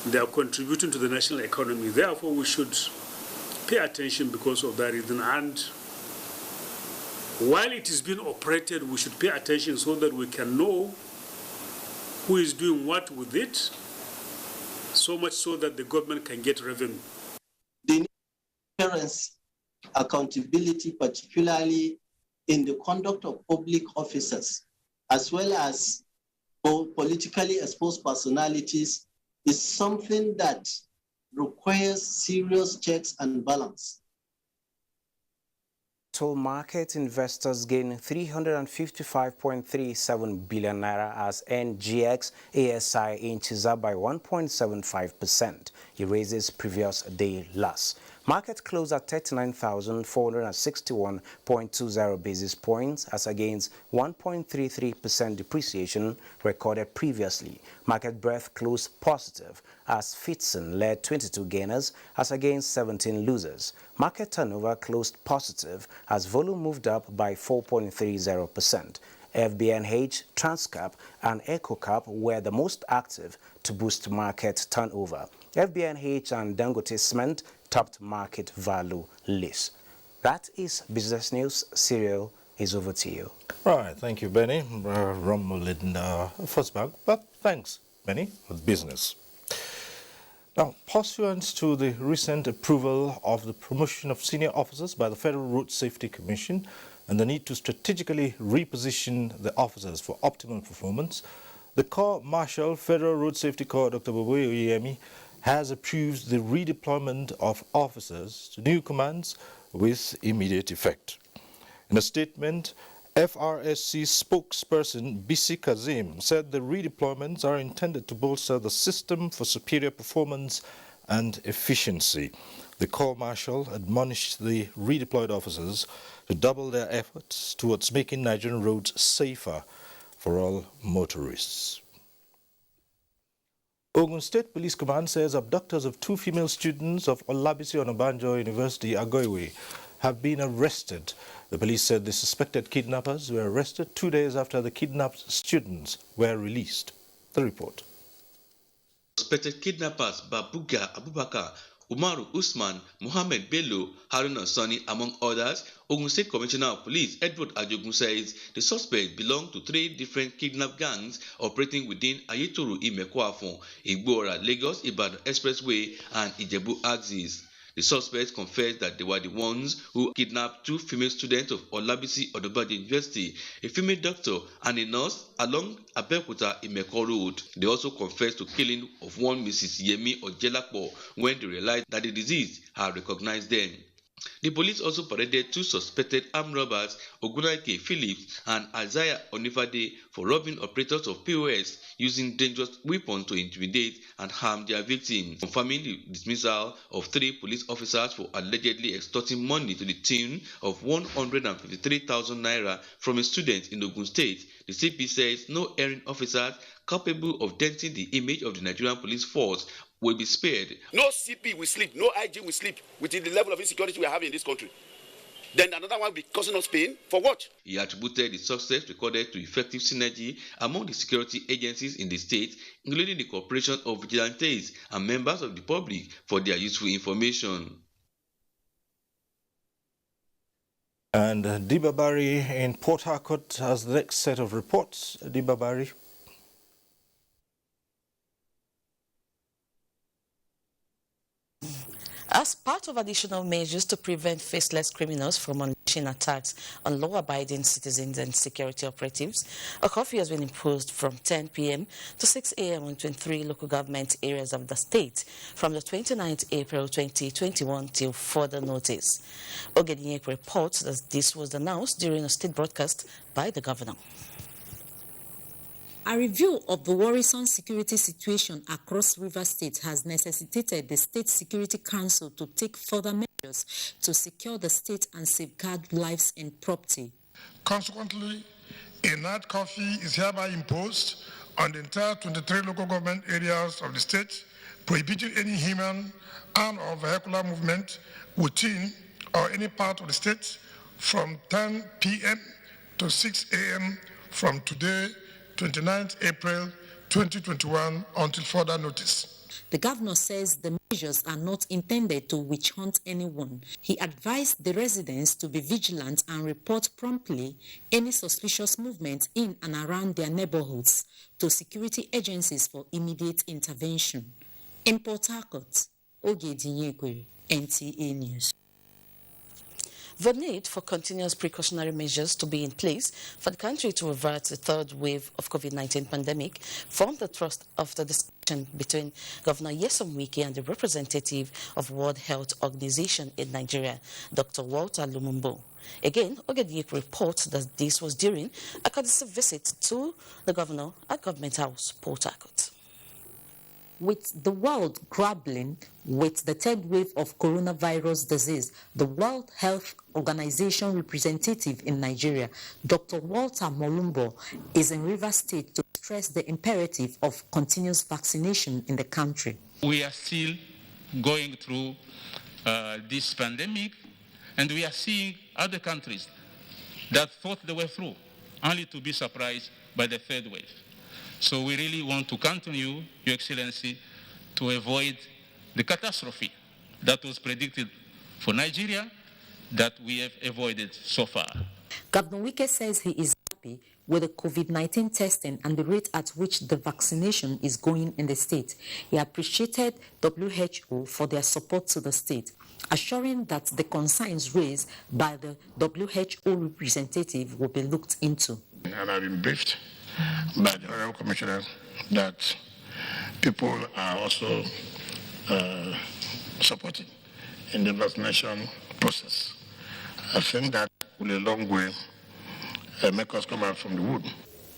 Speaker 5: they are contributing to the national economy. Therefore, we should pay attention because of that reason. And while it is being operated, we should pay attention so that we can know who is doing what with it, so much so that the government can get revenue.
Speaker 6: They need transparency, accountability, particularly in the conduct of public officers, as well as politically exposed personalities, is something that requires serious checks and balance.
Speaker 3: Total market investors gained 355.37 billion naira as NGX ASI inches up by 1.75%. It raises previous day loss. Market closed at 39,461.20 basis points as against 1.33% depreciation recorded previously. Market breadth closed positive as Fitson led 22 gainers as against 17 losers. Market turnover closed positive as volume moved up by 4.30%. FBNH, Transcap, and EcoCap were the most active to boost market turnover. FBNH and Dangote Cement topped market value list. That is business news. Cyril, is over to you.
Speaker 1: All right, thank you, Benny. Rommel in First Bank, but thanks, Benny, with business. Now, pursuant to the recent approval of the promotion of senior officers by the Federal Road Safety Commission and the need to strategically reposition the officers for optimal performance, the Corps Marshal Federal Road Safety Corps, Dr. Boboye Oyemi, has approved the redeployment of officers to new commands with immediate effect. In a statement, FRSC spokesperson Bisi Kazim said the redeployments are intended to bolster the system for superior performance and efficiency. The Corps Marshal admonished the redeployed officers to double their efforts towards making Nigerian roads safer for all motorists. Ogun State Police Command says abductors of 2 female students of Olabisi Onabanjo University, Agoiwe, have been arrested. The police said the suspected kidnappers were arrested 2 days after the kidnapped students were released. The report.
Speaker 7: Suspected kidnappers Babuga Abubakar, Umaru Usman, Mohammed Bello, Haruna Sani, among others, Ogun State Commissioner of Police Edward Ajogun says the suspects belong to 3 different kidnap gangs operating within Ayetoro Imekwafon, Igbora, Lagos Ibadan Expressway, and Ijebu axis. The suspects confessed that they were the ones who kidnapped 2 female students of Olabisi Onabanjo University, a female doctor and a nurse, along Abeokuta Imeko Road. They also confessed to killing of one Mrs. Yemi Ojelapo when they realized that the deceased had recognized them. The police also paraded 2 suspected armed robbers, Ogunaike Phillips and Isaiah Onifade, for robbing operators of POS using dangerous weapons to intimidate and harm their victims, confirming the dismissal of 3 police officers for allegedly extorting money to the tune of 153,000 naira from a student in Ogun State. The CP says no erring officers capable of denting the image of the Nigerian police force will be spared.
Speaker 8: No CP will sleep, no IG will sleep with the level of insecurity we are having in this country. Then another one will be causing us pain. For what?
Speaker 7: He attributed the success recorded to effective synergy among the security agencies in the state, including the cooperation of vigilantes and members of the public for their useful information.
Speaker 1: And Dibabari in Port Harcourt has the next set of reports. Dibabari.
Speaker 9: As part of additional measures to prevent faceless criminals from unleashing attacks on law-abiding citizens and security operatives, a curfew has been imposed from 10 p.m. to 6 a.m. on 23 local government areas of the state from the 29th April 2021 till further notice. Ogedinyek reports that this was announced during a state broadcast by the governor.
Speaker 10: A review of the worrisome security situation across Rivers State has necessitated the State Security Council to take further measures to secure the state and safeguard lives and property.
Speaker 11: Consequently, a night curfew is hereby imposed on the entire 23 local government areas of the state, prohibiting any human and or vehicular movement within or any part of the state from 10 p.m. to 6 a.m. from today, 29th April 2021 until further notice.
Speaker 10: The governor says the measures are not intended to witch hunt anyone. He advised the residents to be vigilant and report promptly any suspicious movement in and around their neighborhoods to security agencies for immediate intervention. In Port Harcourt, Ogedinyek, NTA News.
Speaker 9: The need for continuous precautionary measures to be in place for the country to avert the 3rd wave of COVID-19 pandemic formed the thrust of the discussion between Governor Nyesom Wike and the representative of World Health Organization in Nigeria, Dr. Walter Lumumbo. Again, Ogedinyek reports that this was during a courtesy visit to the governor at Government House, Port Harcourt.
Speaker 10: With the world grappling with the 3rd wave of coronavirus disease, the World Health Organization representative in Nigeria, Dr. Walter Lumumbo, is in Rivers State to stress the imperative of continuous vaccination in the country.
Speaker 12: We are still going through this pandemic, and we are seeing other countries that thought they were through, only to be surprised by the 3rd wave. So we really want to continue, Your Excellency, to avoid the catastrophe that was predicted for Nigeria that we have avoided so far.
Speaker 10: Governor Wike says he is happy with the COVID-19 testing and the rate at which the vaccination is going in the state. He appreciated WHO for their support to the state, assuring that the concerns raised by the WHO representative will be looked into.
Speaker 11: And I've been briefed by the Honorable Commissioner that people are also supporting in the vaccination process. I think that will a long way make us come out from the wood.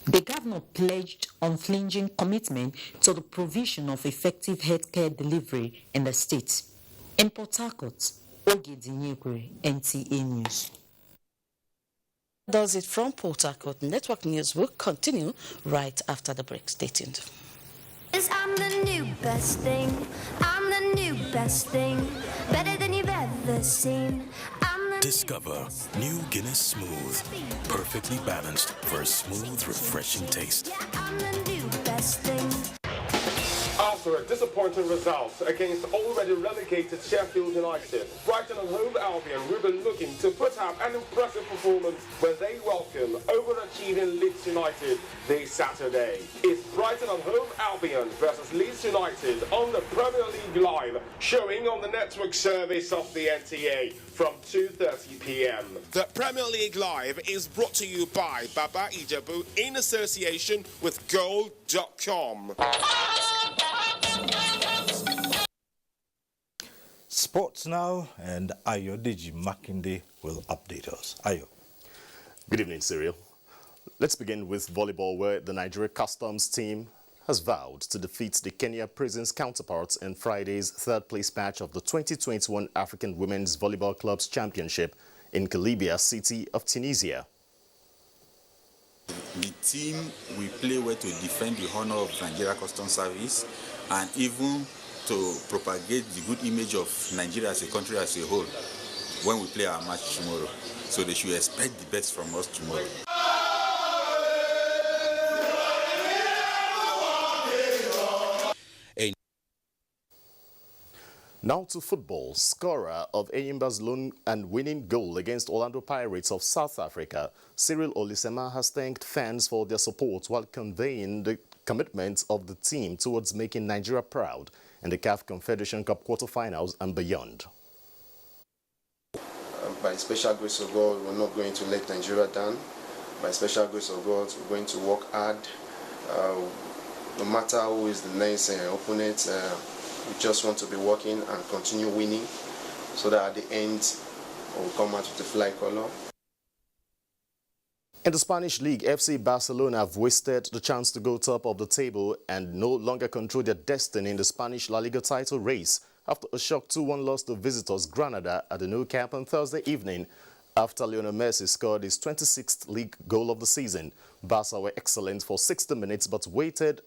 Speaker 10: The governor pledged unflinching commitment to the provision of effective healthcare delivery in the state. In Port Harcourt, Ogedinyekwe, NTA News.
Speaker 9: Does it from Port Harcourt. Network News will continue right after the break. Stay tuned.
Speaker 13: I'm the new best thing. I'm the new best thing. Better than you've ever seen.
Speaker 14: Discover new Guinness Smooth. Perfectly balanced for a smooth, refreshing taste.
Speaker 13: I'm the new best thing.
Speaker 2: After a disappointing result against already relegated Sheffield United, Brighton and hove Albion will be looking to put up an impressive performance where they welcome overachieving Leeds United this Saturday. It's Brighton and hove Albion versus Leeds United on the Premier League Live, showing on the network service of the NTA from 2:30 p.m. The Premier League Live is brought to you by Baba Ijebu in association with Gold.com.
Speaker 1: Sports now, and Ayodeji Makinde will update us. Ayo.
Speaker 15: Good evening, Cyril. Let's begin with volleyball, where the Nigeria Customs team has vowed to defeat the Kenya Prisons counterparts in Friday's third-place match of the 2021 African Women's Volleyball Clubs Championship in Kelibia, city of Tunisia.
Speaker 17: The team will play well to defend the honor of Nigeria Customs Service and even to propagate the good image of Nigeria as a country as a whole when we play our match tomorrow. So they should expect the best from us tomorrow.
Speaker 15: Now to football. Scorer of Enyimba's lone and winning goal against Orlando Pirates of South Africa, Cyril Olisema, has thanked fans for their support while conveying the commitment of the team towards making Nigeria proud in the CAF Confederation Cup quarterfinals and beyond.
Speaker 18: By special grace of God, we're not going to let Nigeria down. By special grace of God, we're going to work hard. No matter who is the next opponent, we just want to be working and continue winning so that at the end we'll come out with the fly color.
Speaker 15: In the Spanish League, FC Barcelona have wasted the chance to go top of the table and no longer control their destiny in the Spanish La Liga title race after a shock 2-1 loss to visitors Granada at the Nou Camp on Thursday evening. After Lionel Messi scored his 26th league goal of the season, Barca were excellent for 60 minutes but wasted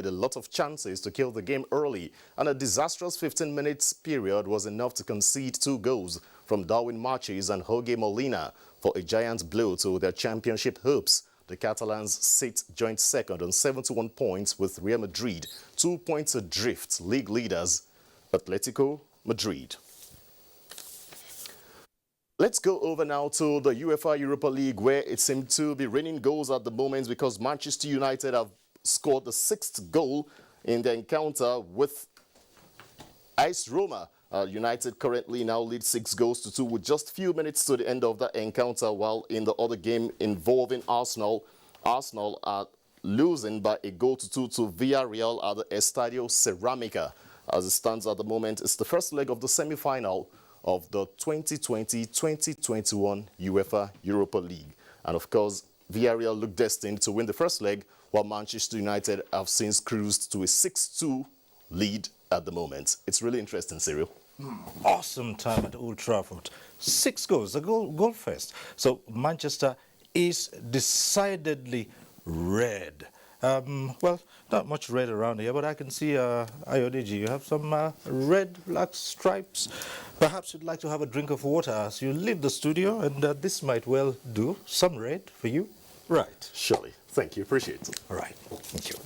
Speaker 15: a lot of chances to kill the game early, and a disastrous 15 minutes period was enough to concede 2 goals from Darwin Marches and Jorge Molina for a giant blow to their championship hopes. The Catalans sit joint second on 71 points with Real Madrid, 2 points adrift league leaders Atletico Madrid. Let's go over now to the UEFA Europa League, where it seemed to be raining goals at the moment because Manchester United have scored the 6th goal in the encounter with AS Roma. United currently now lead 6-2 with just few minutes to the end of the encounter, while in the other game involving Arsenal are losing by 1-2 to Villarreal at the Estadio Ceramica. As it stands at the moment, it's the first leg of the semi-final of the 2020-2021 UEFA Europa League. And of course, Villarreal look destined to win the first leg, while Manchester United have since cruised to a 6-2 lead at the moment. It's really interesting, Cyril.
Speaker 1: Awesome time at Old Trafford. 6 goals, a goal fest. So Manchester is decidedly red. Well, not much red around here, but I can see, Ayodeji, you have some red, black stripes. Perhaps you'd like to have a drink of water as you leave the studio, and this might well do some red for you.
Speaker 15: Right, surely. Thank you. Appreciate it.
Speaker 1: All right. Thank you.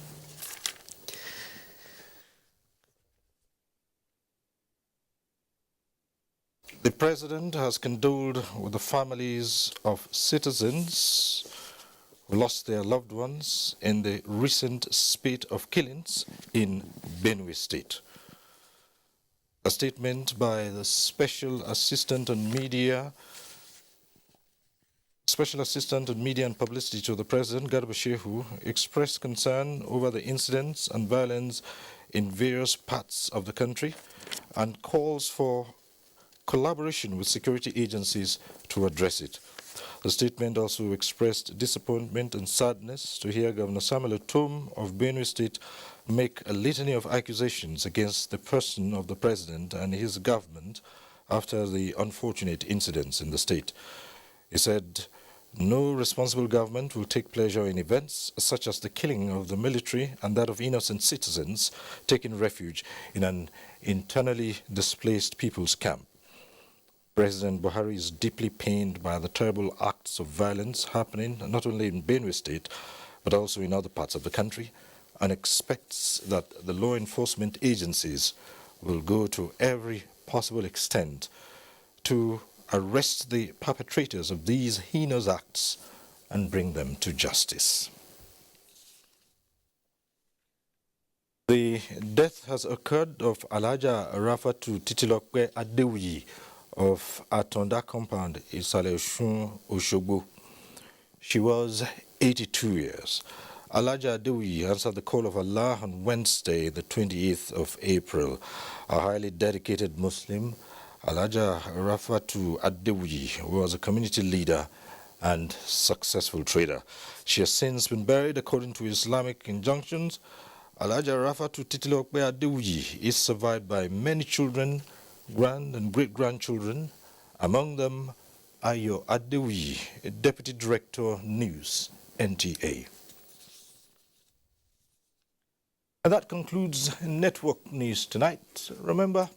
Speaker 1: The President has condoled with the families of citizens who lost their loved ones in the recent spate of killings in Benue State. A statement by the Special Assistant on Media and Publicity to the President, Garba Shehu, expressed concern over the incidents and violence in various parts of the country and calls for collaboration with security agencies to address it. The statement also expressed disappointment and sadness to hear Governor Samuel Otom of Benue State make a litany of accusations against the person of the President and his government after the unfortunate incidents in the state. He said, "No responsible government will take pleasure in events such as the killing of the military and that of innocent citizens taking refuge in an internally displaced people's camp. President Buhari is deeply pained by the terrible acts of violence happening not only in Benue State but also in other parts of the country and expects that the law enforcement agencies will go to every possible extent to arrest the perpetrators of these heinous acts and bring them to justice." The death has occurred of Alhaja Rafatu Titilokpe Adewuyi of Atonda Compound in Saleh-Osun, Oshogbo. She was 82 years. Alhaja Adewuyi answered the call of Allah on Wednesday, the 28th of April. A highly dedicated Muslim, Alhaja Rafatu Adewuyi was a community leader and successful trader. She has since been buried according to Islamic injunctions. Alhaja Rafatu Titilokpe Adewuyi is survived by many children, grand and great-grandchildren. Among them, Ayo Adewuyi, Deputy Director, News, NTA. And that concludes Network News tonight. Remember,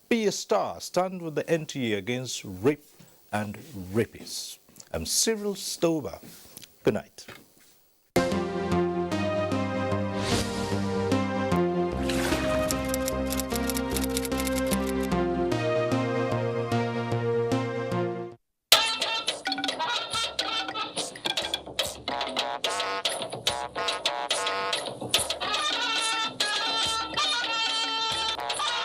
Speaker 1: be a star. Stand with the NTA against rape and rapists. I'm Cyril Stover. Good night.